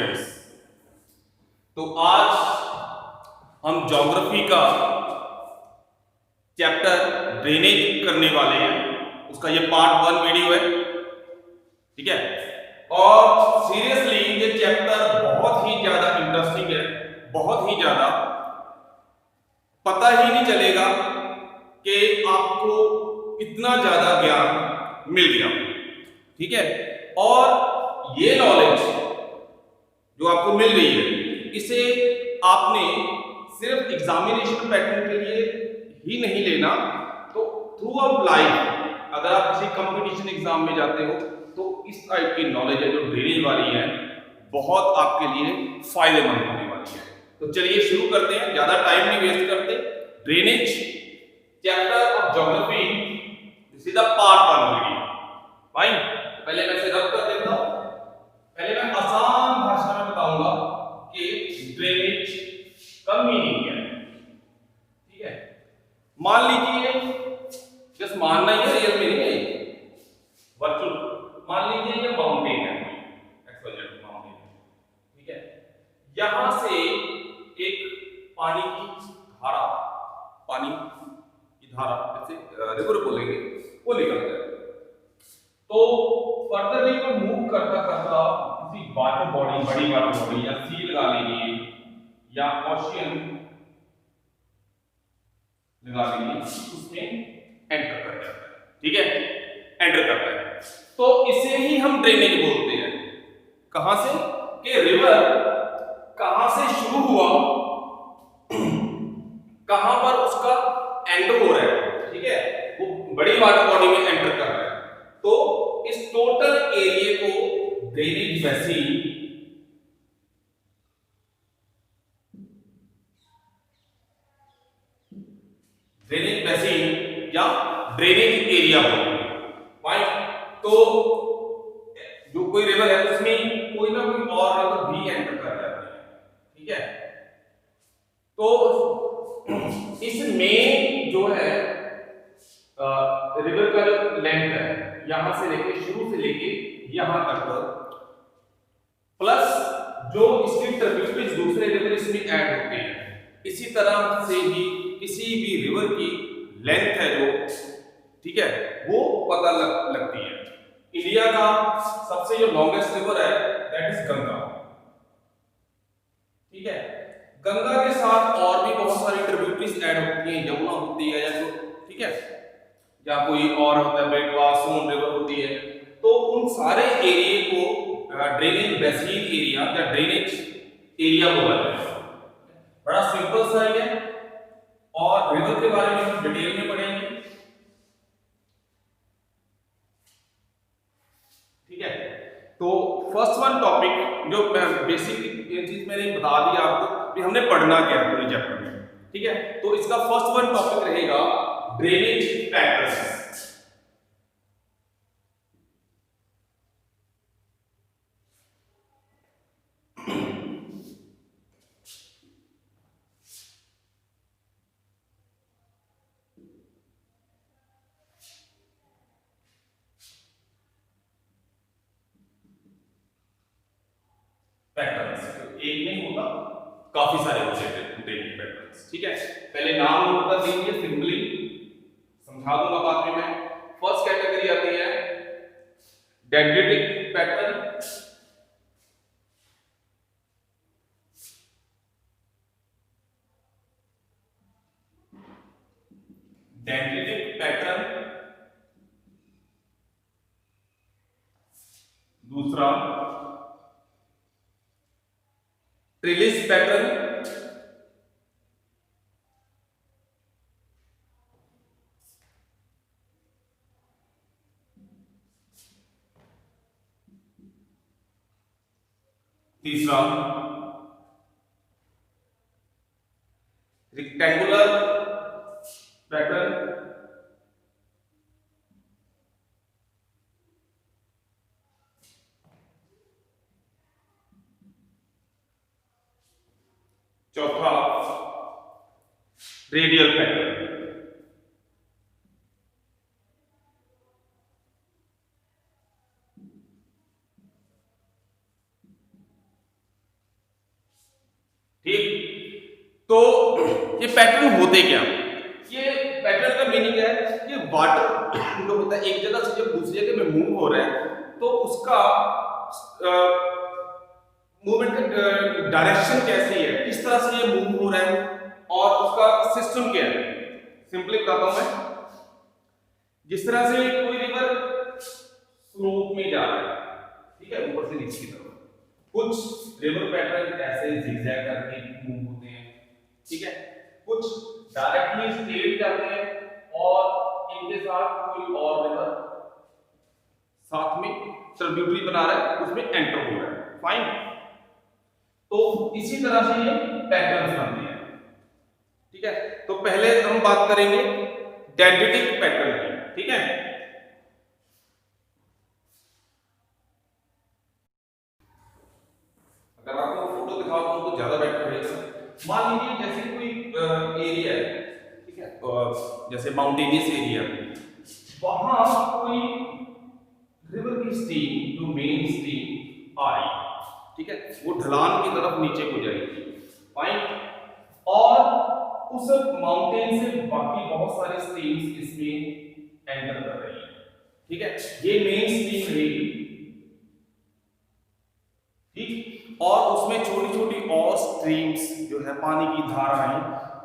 Students, तो आज हम ज्योग्राफी का चैप्टर ड्रेनेज करने वाले हैं। उसका ये पार्ट 1 वीडियो है, ठीक है। और सीरियसली ये चैप्टर बहुत ही ज्यादा इंटरेस्टिंग है, बहुत ही ज्यादा। पता ही नहीं चलेगा कि आपको इतना ज्यादा ज्ञान मिल गया, ठीक है। और ये नॉलेज जो आपको मिल रही है, इसे आपने सिर्फ एग्जामिनेशन पैटर्न के लिए ही नहीं लेना, तो थ्रू आउट लाइफ अगर आप किसी कंपटीशन एग्जाम में जाते हो तो इस टाइप की नॉलेज है जो ड्रेनेज वाली है, बहुत आपके लिए फायदेमंद होने वाली है। तो चलिए शुरू करते हैं, ज्यादा टाइम नहीं वेस्ट करते। Drainage chapter of geography, this is the part 1 video. Fine, पहले मैं इसे रब कर देता हूं। पहले मैं आसान भाषा में बताऊंगा कि ड्रेनेज का मीनिंग क्या है, ठीक है। मान लीजिए, जस्ट मानना ही है, रियल में नहीं है, वर्चुअल। मान लीजिए ये माउंटेन है, एक्सवाइजेड माउंटेन है, ठीक है। यहां से एक पानी की धारा, पानी की धारा जैसे रिवर बोलेंगे, वो निकलता है। तो फर्दरली वो मूव करता करता किसी वाटर बॉडी, बड़ी वाटर बॉडी या सी लगा लीजिए या ओशियन लगा लीजिए, उसमें एंटर कर जाता है, ठीक है, एंटर करता है। तो इसे ही हम ड्रेनेज बोलते हैं। कहां से कि रिवर कहां से शुरू हुआ, कहां पर उसका एंड हो रहा है, ठीक है, वो बड़ी वाटर बॉडी में एंटर कर रहा है। तो इस टोटल एरिया को ड्रेनेज बेसिन, ड्रेनेज बेसिन या ड्रेनेज एरिया बोलते हैं। पॉइंट, तो जो कोई रिवर है उसमें कोई ना कोई और रिवर भी एंटर कर जाती है, ठीक है। तो इसमें जो है रिवर का जो लेंथ है, यहां से लेके शुरू से लेके यहां तक, प्लस जो इसकी ट्रिब्यूटरीज दूसरे रिवर इसमें ऐड होते हैं, इसी तरह से ही किसी भी रिवर की लेंथ है जो, ठीक है, वो पता लगती है। इंडिया का सबसे जो लॉन्गेस्ट रिवर है दैट इज गंगा, ठीक है। गंगा के साथ और भी बहुत सारी ट्रिब्यूटरीज ऐड होती हैं, यमुना होती है या तो, ठीक है, या कोई और होता है, बेटवा, सोन रिवर होती है। तो उन सारे एरिया को ड्रेनेज बेसिन एरिया या ड्रेनेज एरिया बोला जाता है। बड़ा सिंपल सा है, और रिवर के बारे में हम डिटेल में पढ़ेंगे, ठीक है। तो फर्स्ट वन टॉपिक जो बेसिक ये चीज मैंने बता दिया आपको कि हमने पढ़ना क्या है पूरे चैप्टर में, ठीक है। तो इसका फर्स्ट वन टॉपिक रहेगा ड्रेनेज पैटर्न्स। पैटर्न्स एक नहीं होता, काफी सारे होते हैं ड्रेनेज पैटर्न्स, ठीक है। पहले नाम नोट कर दीजिए, सिंपली समझा दूंगा बाद में मैं। फर्स्ट कैटेगरी आती है डेंड्रिटिक पैटर्न, डेंड्रिटिक पैटर्न। दूसरा ट्रिलिस पैटर्न, तीसरा रेक्टेंगुलर पैटर्न, चौथा रेडियल पैटर्न। तो ये पैटर्न होते क्या, ये पैटर्न का मीनिंग है कि वाटर जो होता है एक जगह से जब दूसरी जगह में मूव हो रहा है तो उसका मूवमेंट का डायरेक्शन कैसी है, किस तरह से ये मूव हो रहा है और उसका सिस्टम क्या है। सिंपली बताता हूं मैं, जिस तरह से कोई रिवर स्लोप में जा रहा है, ठीक है, ऊपर से नीचे की तरफ, कुछ रिवर पैटर्न ऐसे जिगजैग करके मूव होते हैं, ठीक है, कुछ डायरेक्टली स्ट्रेट जाते हैं और इनके साथ कोई और रिवर साथ में ट्रिब्यूटरी बना रहा है, उसमें एंटर हो रहा है, फाइन। तो इसी तरह से ये पैटर्न्स बनते हैं, ठीक है। तो पहले हम बात करेंगे डेंड्रिटिक पैटर्न की, ठीक है। अगर आपको फोटो दिखाता हूं तो ज्यादा बेटर रहेगा। मान लीजिए जैसे कोई एरिया है, ठीक है, जैसे माउंटेनियस एरिया, वहां कोई रिवर की स्ट्रीम, जो मेन स्ट्रीम आ रही, ठीक है, वो ढलान की तरफ नीचे को जाएगी, फाइन, और उस माउंटेन से बाकी बहुत सारे स्ट्रीम्स इसमें एंटर कर रही है, ठीक है, ये मेन स्ट्रीम रहेगी, ठीक, और उसमें छोटी छोटी और स्ट्रीम्स जो है पानी की धाराएं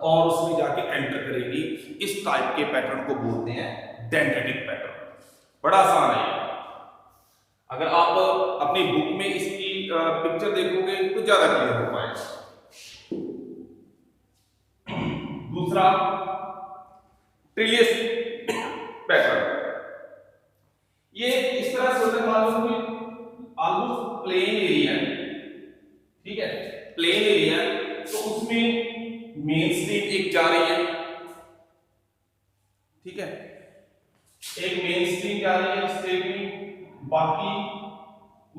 और उसमें जाके एंटर करेगी। इस टाइप के पैटर्न को बोलते हैं डेंड्रिटिक पैटर्न। बड़ा आसान है। अगर आप अपनी बुक में इसकी पिक्चर देखोगे तो ज्यादा क्लियर हो पाएगा। दूसरा ट्रिलियस पैटर्न, ये इस तरह से होता है, मान लो कोई ऑलमोस्ट प्लेन एरिया है, ठीक है, प्लेन एरिया, तो उसमें मेन स्ट्रीम एक जा रही है, ठीक है, एक मेन स्ट्रीम जा रही है स्ट्रेट में, बाकी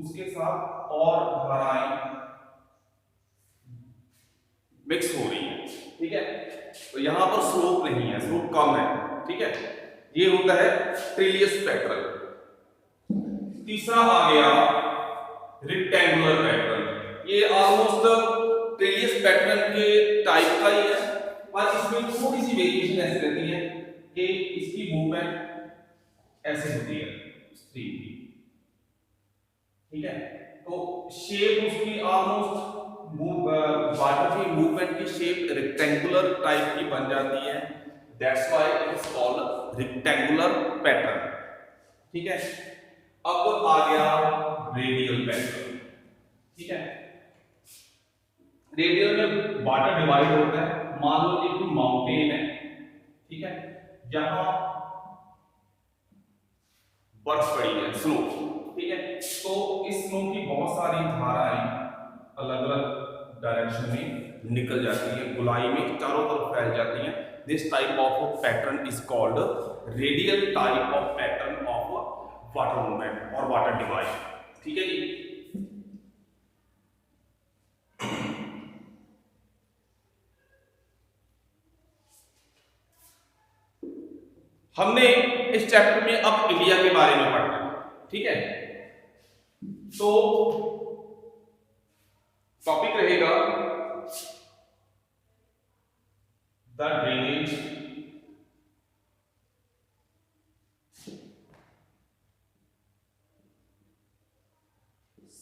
उसके साथ और धाराएं मिक्स हो रही है, ठीक है। तो यहां पर स्लोप नहीं है, स्लोप कम है, ठीक है, ये होता है ट्रिलियस पैटर्न। तीसरा आ गया रेक्टेंगुलर पैटर्न। ये ऑलमोस्ट ट्रिलियस पैटर्न के टाइप का ही है, पर इसमें थोड़ी सी वेरिएशन ऐसी रहती है कि इसकी मूवमेंट ऐसे होती है स्ट्रीम की, ठीक है। तो शेप उसकी ऑलमोस्ट वाटर की मूवमेंट की शेप रेक्टेंगुलर टाइप की बन जाती है, that's why it is called rectangular pattern, ठीक है। अब आ गया रेडियल पैटर्न, ठीक है। रेडियल में वाटर डिवाइड होता है। मान लो एक माउंटेन है, ठीक है, जहां बर्फ पड़ी है, स्नो, ठीक है, तो इस स्नो की बहुत सारी धाराएं अलग अलग डायरेक्शन में निकल जाती है, गोलाई में चारों तरफ फैल जाती हैं। This type of pattern is called radial type of pattern of water movement और वाटर डिवाइड, ठीक है जी। हमने इस चैप्टर में अब इंडिया के बारे में पढ़ना है, ठीक है। तो टॉपिक रहेगा the drainage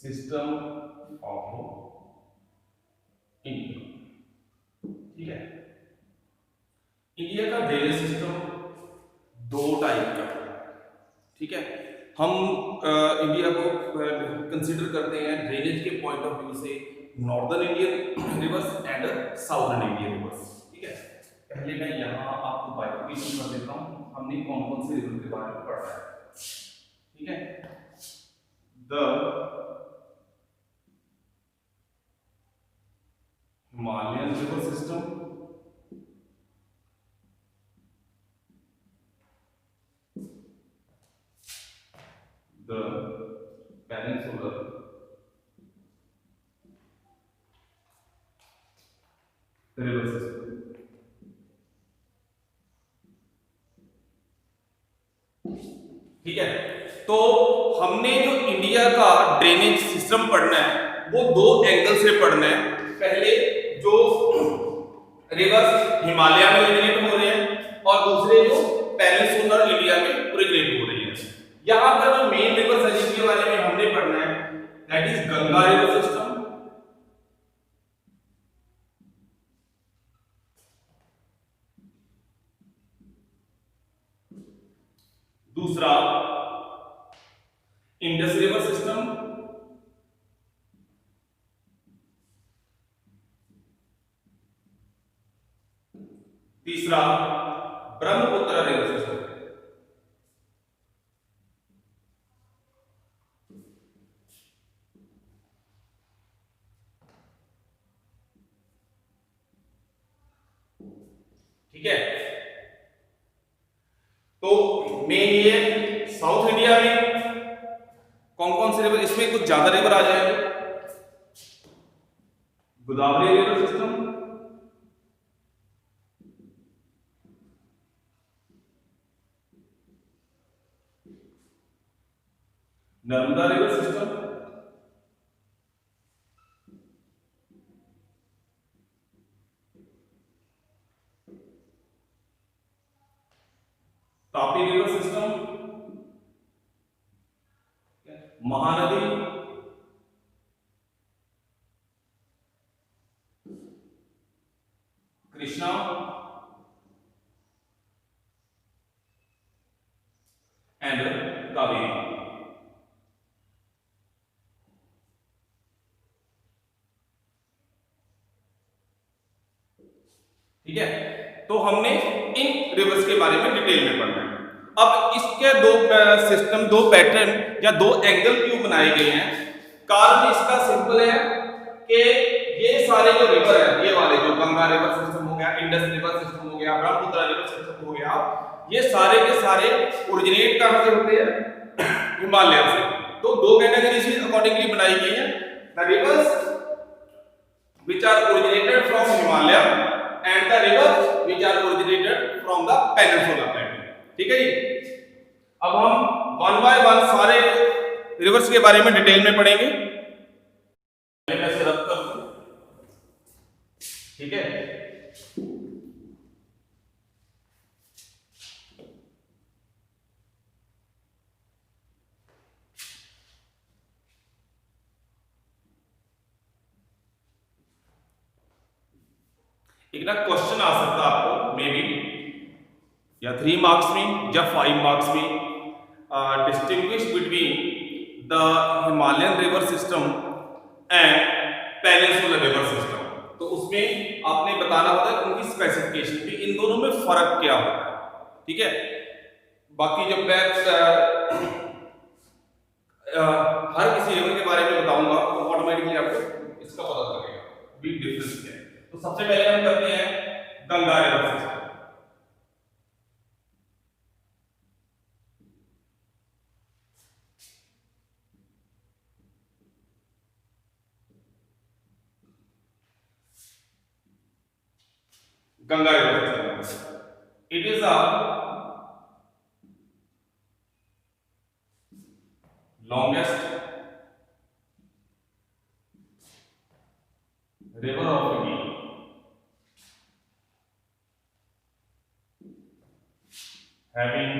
system of India, ठीक है। इंडिया का ड्रेनेज सिस्टम दो टाइप का, ठीक है। हम इंडिया को कंसीडर करते हैं ड्रेनेज के पॉइंट ऑफ व्यू से northern Indian reverse and southern Indian reverse, ठीक है। पहले मैं यहाँ आपको बाइफर्केशन कर देता हूँ, हमने कौन कौन से रिवर के बारे में पढ़ा है, ठीक है। The Himalayan river system, the peninsular river system, ठीक है। तो हमने जो इंडिया का ड्रेनेज सिस्टम पढ़ना है वो दो एंगल से पढ़ना है। पहले जो रिवर्स हिमालय में ओरिजिनेट हो रहे हैं और दूसरे जो पेनिनसुलर इंडिया में ओरिजिनेट हो रही है। यहां पर जो मेन रिवर्स है जिसके बारे में हमने पढ़ना है that is Ganga river system, दूसरा इंडस रिवर सिस्टम, तीसरा ब्रह्मपुत्र रिवर सिस्टम। ठीक है, तो मेन ये साउथ इंडिया में कौन कौन से रिवर, इसमें कुछ ज्यादा रिवर आ जाएंगे। Godavari river system, Narmada river system, Tapi river system, Mahanadi, Krishna and Kaveri. ठीक है, तो हमने इन रिवर्स के बारे में डिटेल में पढ़ना है। अब इसके दो सिस्टम, दो पैटर्न या दो एंगल क्यों बनाए गए हैं? कारण इसका सिंपल है कि ये सारे जो रिवर है, ये वाले जो गंगा रिवर सिस्टम हो गया, इंडस रिवर सिस्टम हो गया, ब्रह्मपुत्र रिवर सिस्टम हो गया, ये सारे के सारे ओरिजिनेट कहां से होते हैं? हिमालय से। तो दो कैटेगरी अकॉर्डिंगली बनाई गई है, the reverse which are originated from Himalaya and the rivers which are originated from the Peninsular Plateau। ठीक है जी, अब हम वन बाय वन सारे रिवर्स के बारे में डिटेल में पढ़ेंगे। मैं ऐसे रब कर दूं, ठीक है। एक ना क्वेश्चन आ सकता है आपको मे बी या 3 मार्क्स में या 5 मार्क्स में, distinguish between the Himalayan river system and peninsular river system. तो उसमें आपने बताना होता है उनकी स्पेसिफिकेशन भी, इन दोनों में फर्क क्या होता है। ठीक है, बाकी जब मैं हर किसी रिवर के बारे में बताऊंगा तो ऑटोमेटिकली आपको इसका पता चलेगा बिग डिफरेंस क्या है। तो सबसे पहले हम करते हैं Ganga river system. Ganga river system, it is a longest river of India, having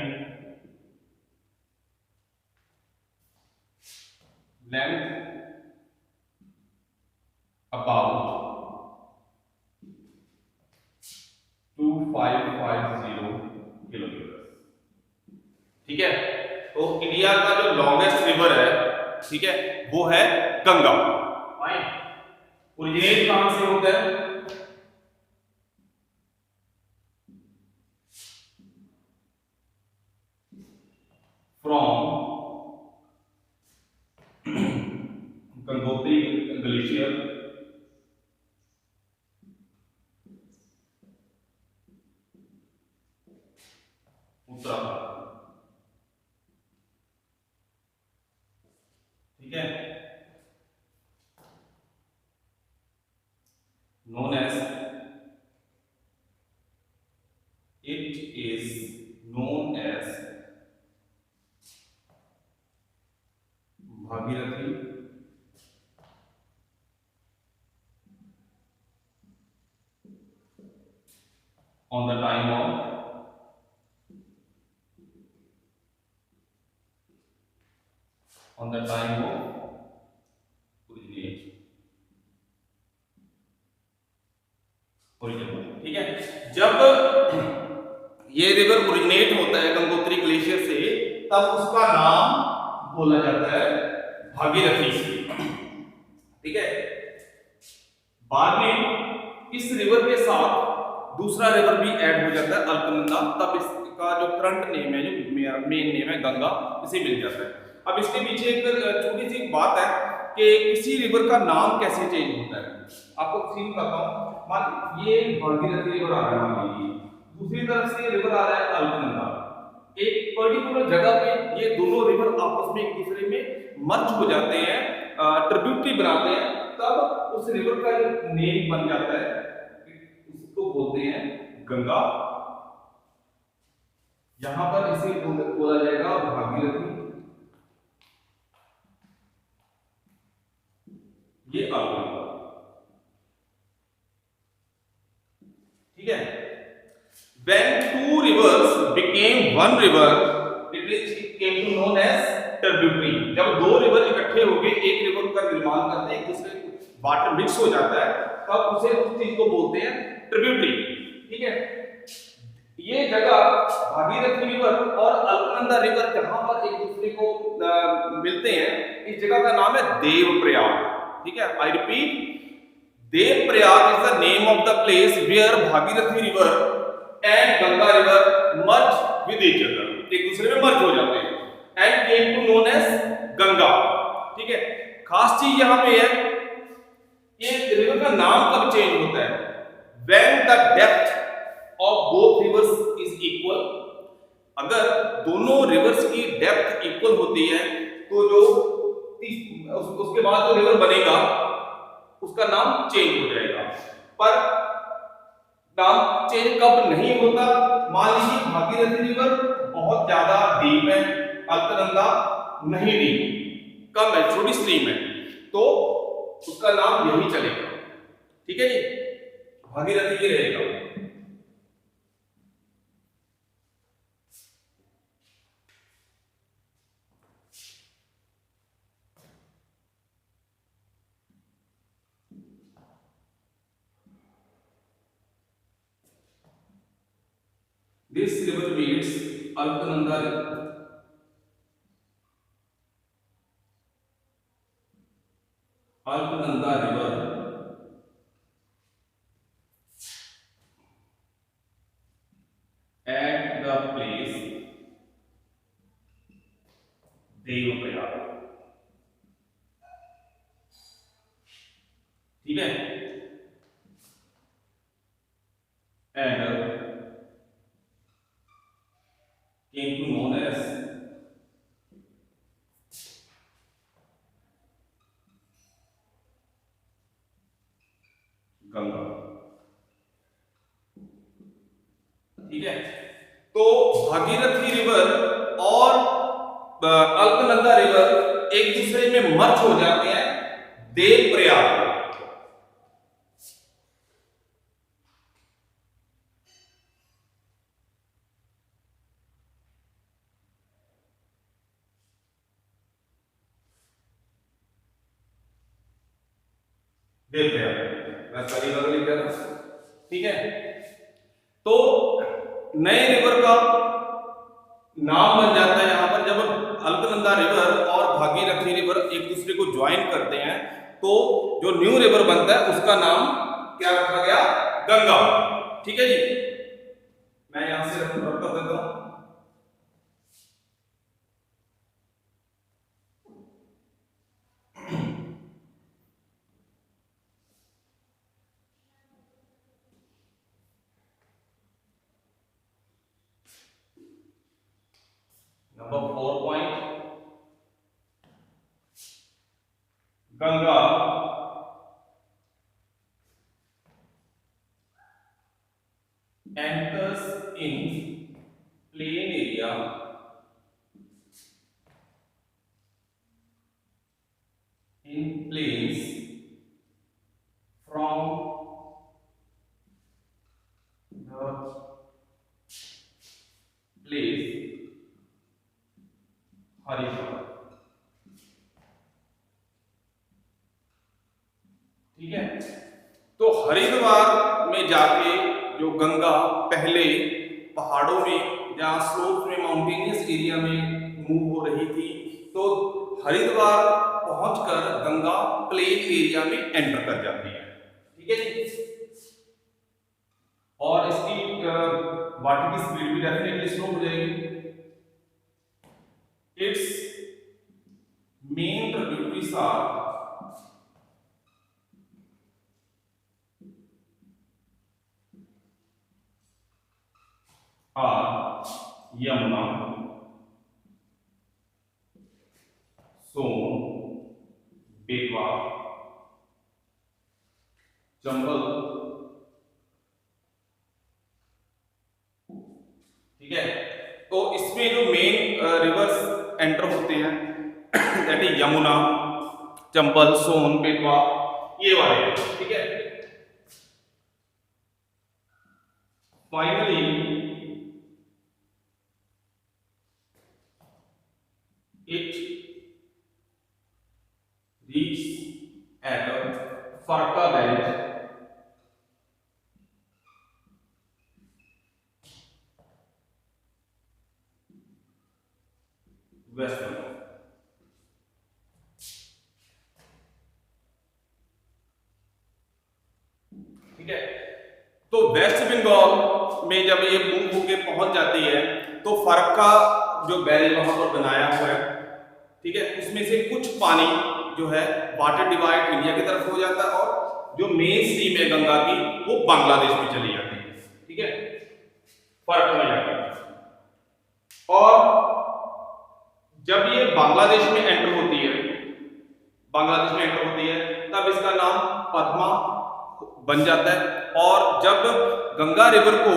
length about 2550 kilometre. ठीक है, तो इंडिया का जो लॉन्गेस्ट रिवर है, ठीक है, वो है गंगा। ओरिजिनेट कहां से होता है? From Gangotri glacier, Uttarakhand. ठीक है, known as, it is known as Bhagirathi on the time of originate origin. ठीक है, जब ये रिवर ओरिजिनेट होता है गंगोत्री ग्लेशियर से, तब उसका नाम बोला जाता है भागीरथी। ठीक है, बाद में इस रिवर के साथ दूसरा रिवर भी ऐड हो जाता है अलकनंदा, तब इसका जो करंट नेम है, जो मेन नेम है गंगा, इसे मिल जाता है। अब इसके पीछे एक छोटी सी बात है कि किसी रिवर का नाम कैसे चेंज होता है। आपको सीन बताता हूँ। मान ये भागीरथी रिवर आ रहा है, मान लीजिए दूसरी तरफ से रिवर आ रहा है अलकनंदा, एक पर्टिकुलर जगह पे ये दोनों रिवर आपस में एक दूसरे में मर्ज हो जाते हैं, ट्रिब्यूटरी बनाते हैं, तब उस रिवर का जो नेम बन जाता है उसको बोलते हैं गंगा। यहां पर इसे बोला जाएगा भागीरथी, ये अलकनंदा। ठीक है, when two rivers became one river it came to known as tributary। जब दो रिवर इकट्ठे हो गए, एक रिवर का निर्माण करते हैं, एक दूसरे वाटर मिक्स हो जाता है, तब उसे उस चीज को बोलते हैं ट्रिब्यूटरी। ठीक है, ये जगह भागीरथी रिवर और अलकनंदा रिवर जहां पर एक दूसरे को मिलते हैं, इस जगह का नाम है देवप्रयाग। ठीक है, I repeat, Devprayag is the name of the place where Bhagirathi river and Ganga river merge with each other, एक दूसरे में मर्ज हो जाते हैं, and came to known as Ganga. ठीक है, खास चीज यहां पे है, ये रिवर का नाम कब चेंज होता है, when the depth of both rivers is equal। अगर दोनों रिवर्स की डेप्थ इक्वल होती है, तो जो उसके बाद जो रिवर बनेगा उसका नाम चेंज हो जाएगा। पर नाम चेंज कब नहीं होता, मान लीजिए भागीरथी रिवर बहुत ज्यादा डीप है, अलकनंदा नहीं डीप, कम है, छोटी स्ट्रीम है, तो उसका नाम यही चलेगा। ठीक है जी, भागीरथी ही रहेगा। This river meets Alkananda river at the place Devprayag. ठीक है, and came to known as Ganga. ठीक है, तो भागीरथी रिवर और अलकनंदा रिवर एक दूसरे में मर्ज हो जाते हैं देवप्रयाग। देवप्रयाग मैं सारी रिवर लिख दिया था। ठीक है, तो नए रिवर का नाम बन जाता है यहां पर, जब अलकनंदा रिवर और भागीरथी रिवर एक दूसरे को ज्वाइन करते हैं, तो जो न्यू रिवर बनता है उसका नाम क्या रखा गया, गंगा। ठीक है जी, मैं यहां से रख देता हूं। Number 4 point, Ganga enters in plain area in plains from the ठीक है। तो हरिद्वार में जाके जो गंगा पहले पहाड़ों में या स्लोप में माउंटेनियस एरिया में मूव हो रही थी, तो हरिद्वार पहुंचकर गंगा प्लेन एरिया में एंटर कर जाती है। ठीक है जी। और इसकी वाटर की स्पीड भी डेफिनेटली स्लो हो जाएगी। Its main tributaries are Yamuna, Son, Betwa, Chambal. ठीक है। तो इसमें जो मेन रिवर्स एंटर होते हैं दैट इज यमुना, चंबल, सोन, बेतवा, ये वाले हैं। ठीक है। Finally it reached at Farka Barrage, West Bengal। ठीक है। तो वेस्ट बंगाल में जब ये मूव होके पहुंच जाती है तो फरक्का जो बैरेज वहां पर बनाया हुआ है, ठीक है, उसमें से कुछ पानी जो है वाटर डिवाइड इंडिया की तरफ हो जाता है और जो मेन स्ट्रीम है गंगा की वो बांग्लादेश में चली जाती है। ठीक है, फरक्का में जाकर। और जब ये बांग्लादेश में एंटर होती है, तब इसका नाम पद्मा बन जाता है। और जब गंगा रिवर को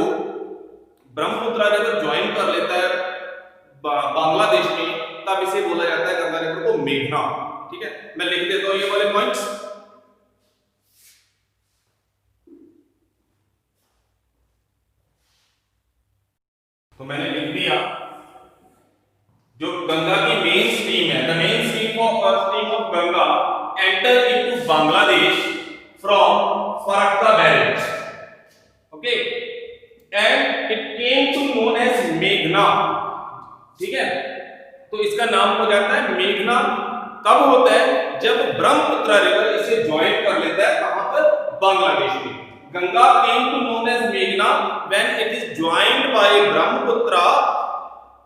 ब्रह्मपुत्र रिवर ज्वाइन कर लेता है बांग्लादेश में, तब इसे बोला जाता है गंगा रिवर को मेघना। ठीक है, मैं लिख देता हूं ये वाले पॉइंट्स। तो मैंने लिख दिया जो गंगा की मेन स्ट्रीम है, the main stream of Ganga enter into Bangladesh from Farakka barrage. Okay, and it came to known as मेघना। ठीक है, तो इसका नाम हो जाता है मेघना। कब होता है? जब ब्रह्मपुत्र रिवर इसे ज्वाइन कर लेता है, कहां पर? बांग्लादेश में। Ganga came to known as मेघना when it is joined by Brahmaputra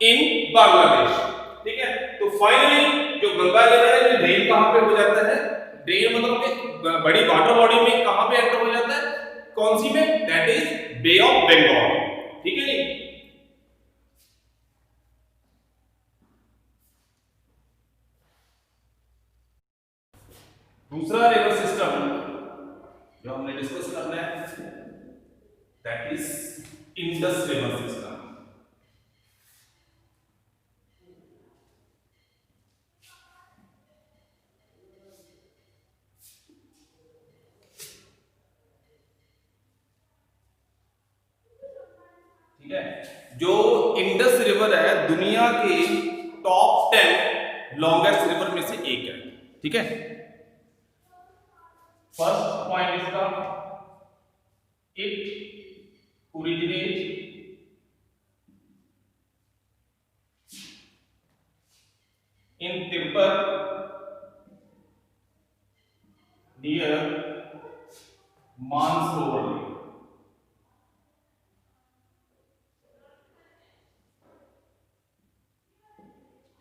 in Bangladesh. ठीक है, तो फाइनली जो गंगा रिवर है ये ड्रेन कहां पे हो जाता है? ड्रेन मतलब कि बड़ी वाटर बॉडी में कहां पे एंटर हो जाता है? कौन सी में? That is bay of Bengal. ठीक है जी। दूसरा रिवर सिस्टम जो हमने डिस्कस करना है that is Indus river system. ठीक है, जो इंडस रिवर है दुनिया के टॉप 10 लॉन्गेस्ट रिवर में से एक है। ठीक है, फर्स्ट पॉइंट इसका, it originate in Tibet near Mansarovar lake.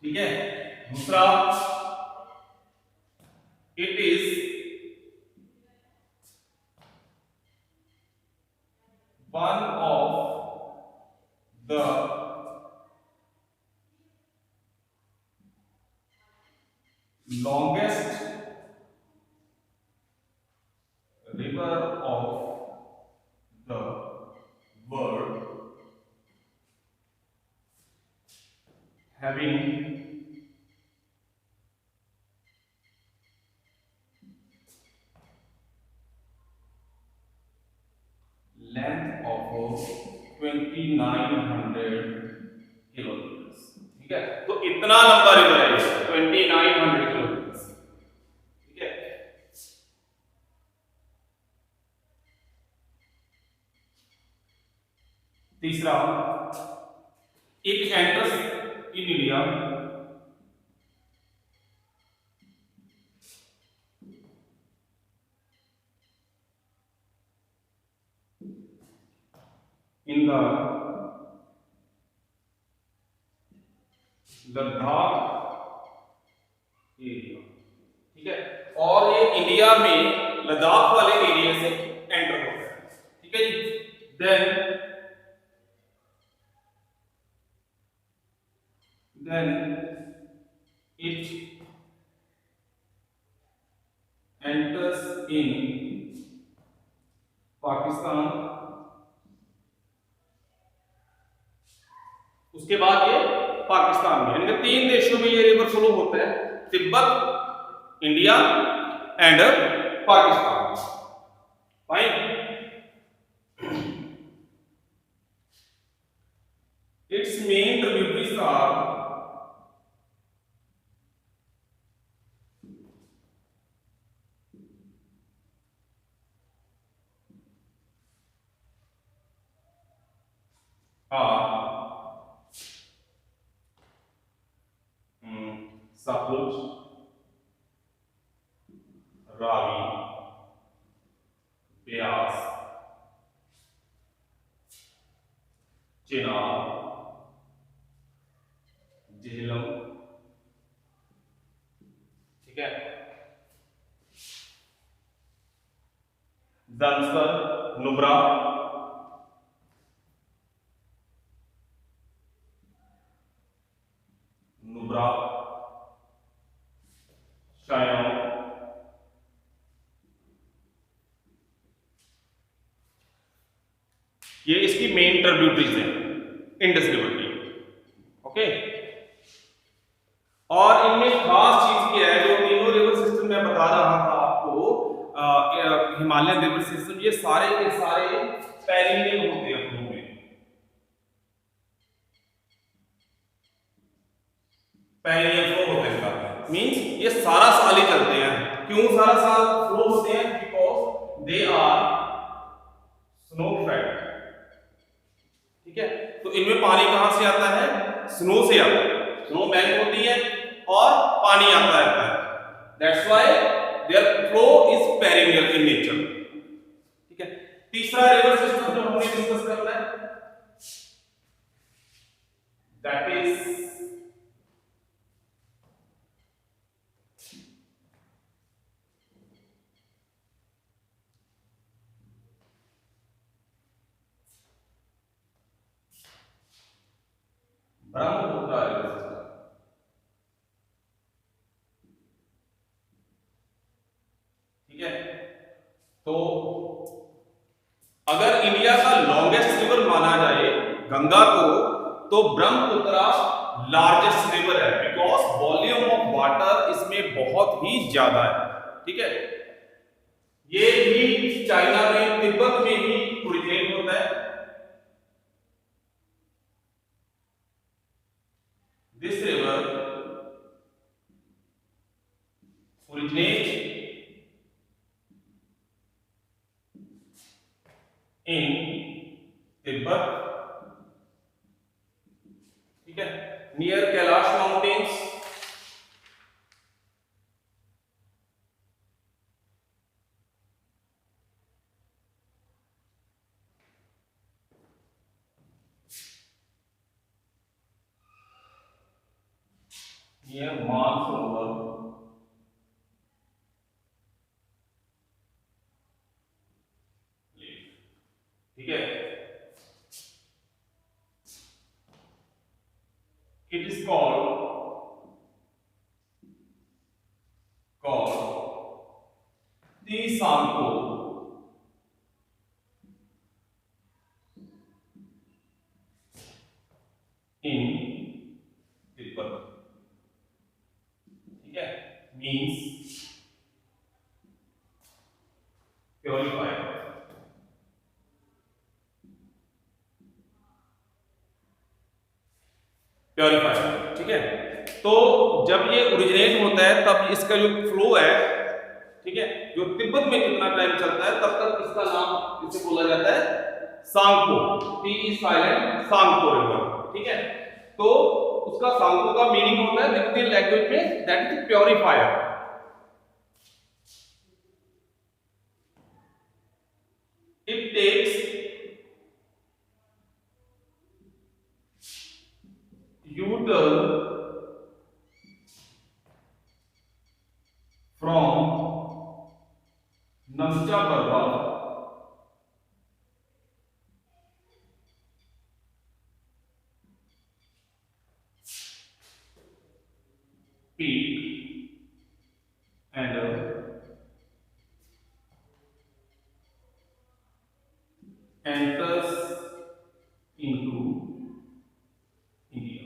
ठीक है, दूसरा, it is one of the longest river of the world, having length of 2900 kilometre. ठीक है, तो इतना लंबा रिवर है 2900 किलोमीटर। ठीक है, तीसरा, it enters in India in the Ladakh area, ठीक है, और ये इंडिया में लद्दाख वाले एरिया से एंटर होता है, ठीक है जी। Then it enters in Pakistan, उसके बाद ये पाकिस्तान में, इनके 3 देशों में ये रिवर फ्लो होता है, Tibet, India and Pakistan. Fine. Its main tributaries are Sutlej, Ravi, Beas, Chenab, Jhelum, ठीक है, ज़ंस्कर, नुब्रा, शायान, ये इसकी मेन ट्रिब्यूटरीज हैं इंडस रिवर की, ओके। और इनमें खास चीज क्या है, जो तीनों रिवर सिस्टम मैं बता रहा था आपको, हिमालयन रिवर सिस्टम, ये सारे के सारे पेरिनियल होते हैं फ्लो में, पेरिनियल फ्लो होते हैं, मींस ये सारा साल ही चलते हैं। क्यों सारा साल फ्लो होते हैं? Because they are snow fed, ठीक है। तो इनमें पानी कहां से आता है? स्नो से आता है, स्नो मेल्ट होती है और पानी आता रहता है, that's why their flow is perennial in nature, ठीक है। तीसरा रिवर सिस्टम जो हमने डिस्कस करना है, that is Brahmaputra river system, ठीक है। तो अगर इंडिया का लॉन्गेस्ट रिवर माना जाए गंगा को, तो ब्रह्मपुत्र लार्जेस्ट रिवर है, बिकॉज वॉल्यूम ऑफ वाटर इसमें बहुत ही ज्यादा है, ठीक है। ये भी चाइना में, तिब्बत में ही ओरिजिनेट होता है। This river originates in Tibet, ठीक है, near Kailash mountains, near Mansarovar, ठीक है। It is called Tisanpo in Tibet, ठीक है, means purified, प्योरीफाइड, ठीक है। तो जब ये ओरिजिनेट होता है तब इसका जो फ्लो है, ठीक है, जो तिब्बत में कितना टाइम चलता है तब तक इसका नाम इसे बोला जाता है Tsangpo, T is silent, Tsangpo river, ठीक है। तो उसका सांगपो का मीनिंग होता है तिब्बती लैंग्वेज में that is purifier. It takes U-turn from Namcha Barwa peak and enters into India,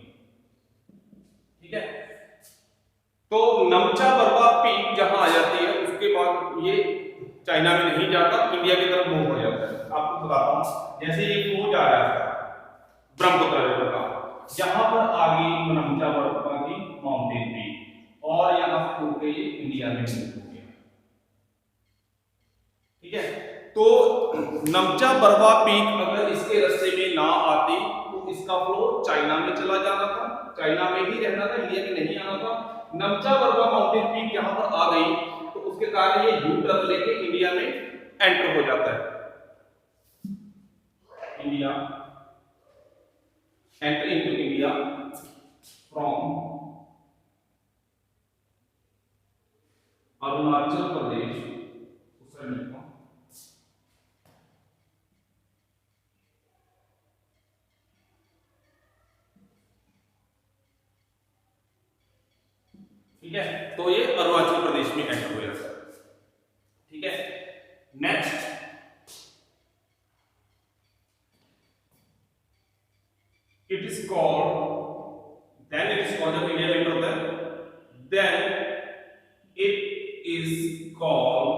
ठीक है। तो नमचा बरवा पीक जहां आ जाती है उसके बाद ये चाइना में नहीं जाता, इंडिया की तरफ मूव हो जाता है। आपको बताता हूं, जैसे ये फ्लो जा रहा है ब्रह्मपुत्र रिवर का, यहां पर आ गई नमचा बरवा की माउंटेन पीक और यहां से होकर ये इंडिया में मूव हो गया, ठीक है। तो नमचा बरवा पीक अगर इसके रास्ते में ना आती तो इसका फ्लो चाइना में चला जाना था, चाइना में ही रहना था, इंडिया में नहीं आना था। नमचा बरवा माउंटेन पीक यहां पर आ गई तो उसके कारण ये यू टर्न लेके इंडिया में एंटर हो जाता है। India enter into India from Arunachal Pradesh, ठीक है। तो ये अरुणाचल प्रदेश में एंटर हो जाता है, ठीक है। Next it is called, then it is called, जब इंडिया में एंटर होता है then it is called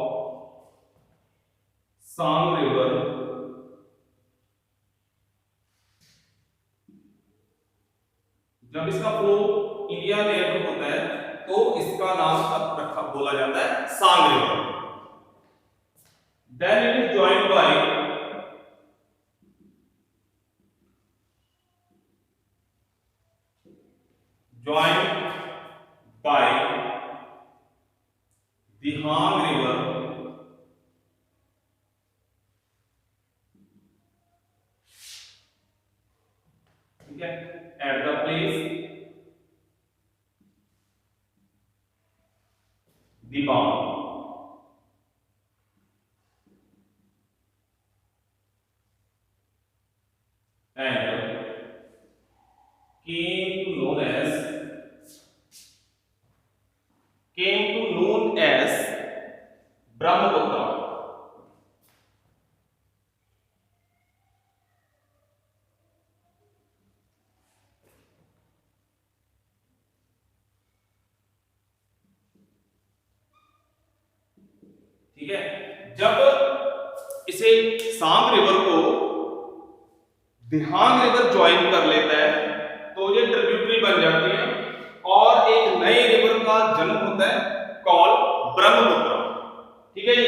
Siang river, जब इसका फ्लो इंडिया में एंटर होता है तो इसका नाम अब रखा बोला जाता है Siang river. Then it is joined by Dihang river, ठीक है, at the place Dibang, and came to known as Brahmaputra, ठीक है। जब इसे सांग रिवर को दिहांग रिवर ज्वाइन कर लेता है तो ये ट्रिब्यूटरी बन जाती है और एक नए रिवर का जन्म होता है कॉल ब्रह्मपुत्र, ठीक है जी।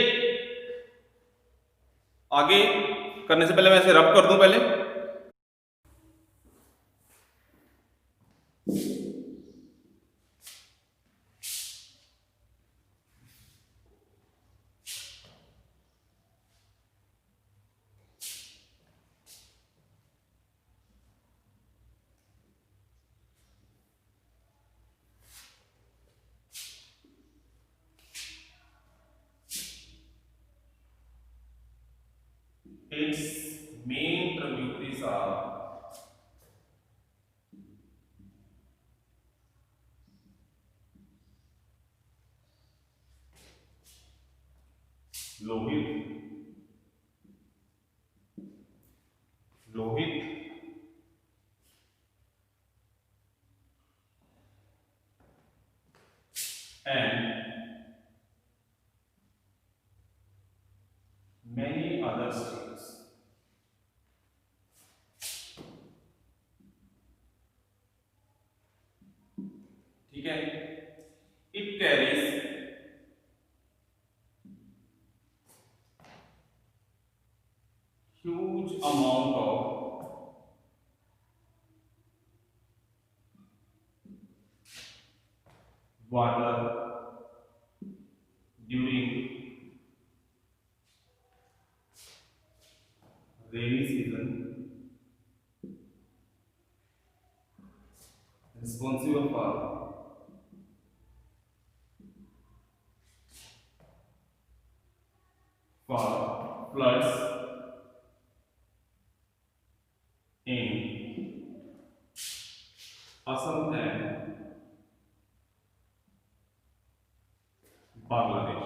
आगे करने से पहले मैं इसे रब कर दूं पहले। Its main tributaries are Lohit, and many other streams, ठीक है। It carries huge amount of water during rainy season responsible for floods in Assam and Bangladesh.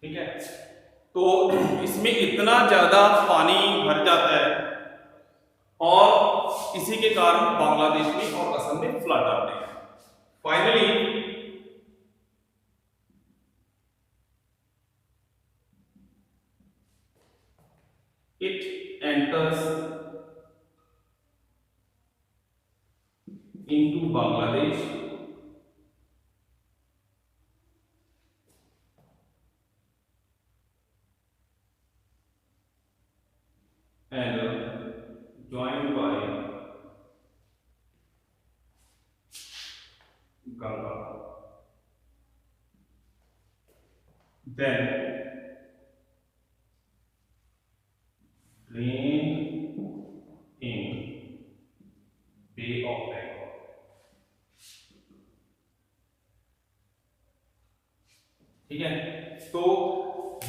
ठीक है, तो इसमें इतना ज्यादा पानी भर जाता है और इसी के कारण बांग्लादेश में और असम में फ्लड आते हैं। Finally it enters into Bangladesh and joined by Ganga. Then drained in Bay of Bengal. ठीक है, तो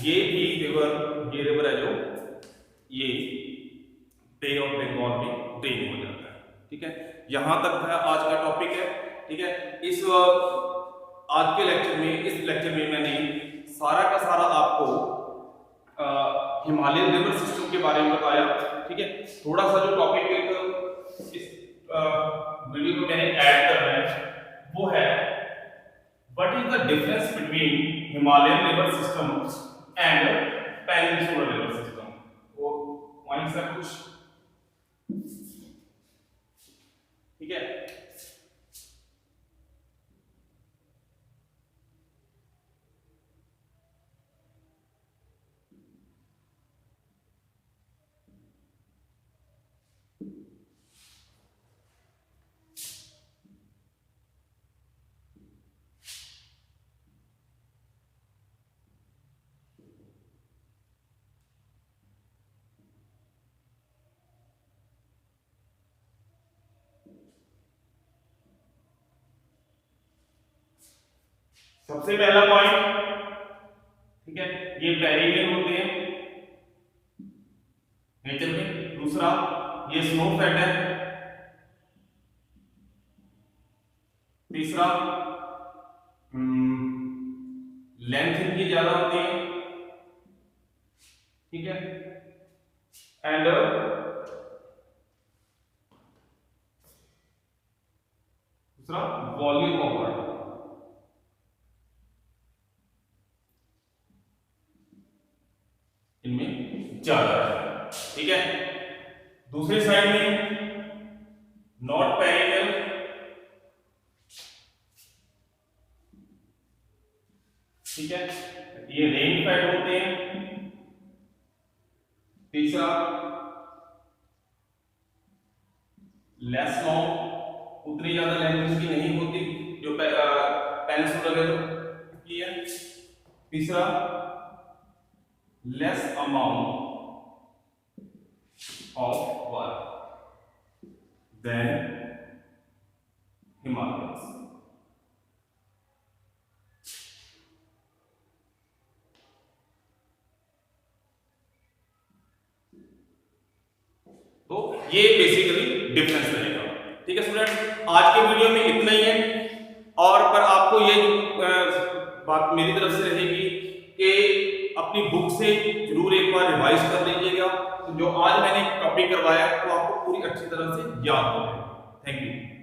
ये रिवर है जो ये बे ऑफ बंगाल में ड्रेन हो जाता है। ठीक है, यहां तक था आज का टॉपिक है। ठीक है, आज के लेक्चर में मैंने सारा का सारा आपको हिमालयन रिवर सिस्टम के बारे में बताया। ठीक है, थोड़ा सा जो टॉपिक इस वीडियो में मैंने ऐड करना है वो है what is the difference between Himalayan river system and peninsular river system. वो वहीं से कुछ ठीक है। सबसे पहला पॉइंट, ठीक है, ये पेरिनियल होते हैं नेचर में। दूसरा, ये स्नो फेड है। तीसरा, लेंथ इनकी ज्यादा होती है। ठीक है, एंड दूसरा वॉल्यूम ऑफ वाटर इनमें ज्यादा है। ठीक है, दूसरी साइड में नॉट पेरिनियल, ठीक है, ये रेन फेड होते हैं। तीसरा, लेस लॉन्ग, उतनी ज्यादा लेंथ की नहीं होती जो पेनिनसुलर की है। तीसरा, less amount of water than Himalayas। तो ये बेसिकली डिफरेंस रहेगा। ठीक है स्टूडेंट, आज के वीडियो में इतना ही है। और पर आपको ये बात मेरी तरफ से रहेगी कि अपनी बुक से जरूर एक बार रिवाइज कर लीजिएगा। तो जो आज मैंने टॉपिक करवाया तो आपको पूरी अच्छी तरह से याद हो जाए। Thank you.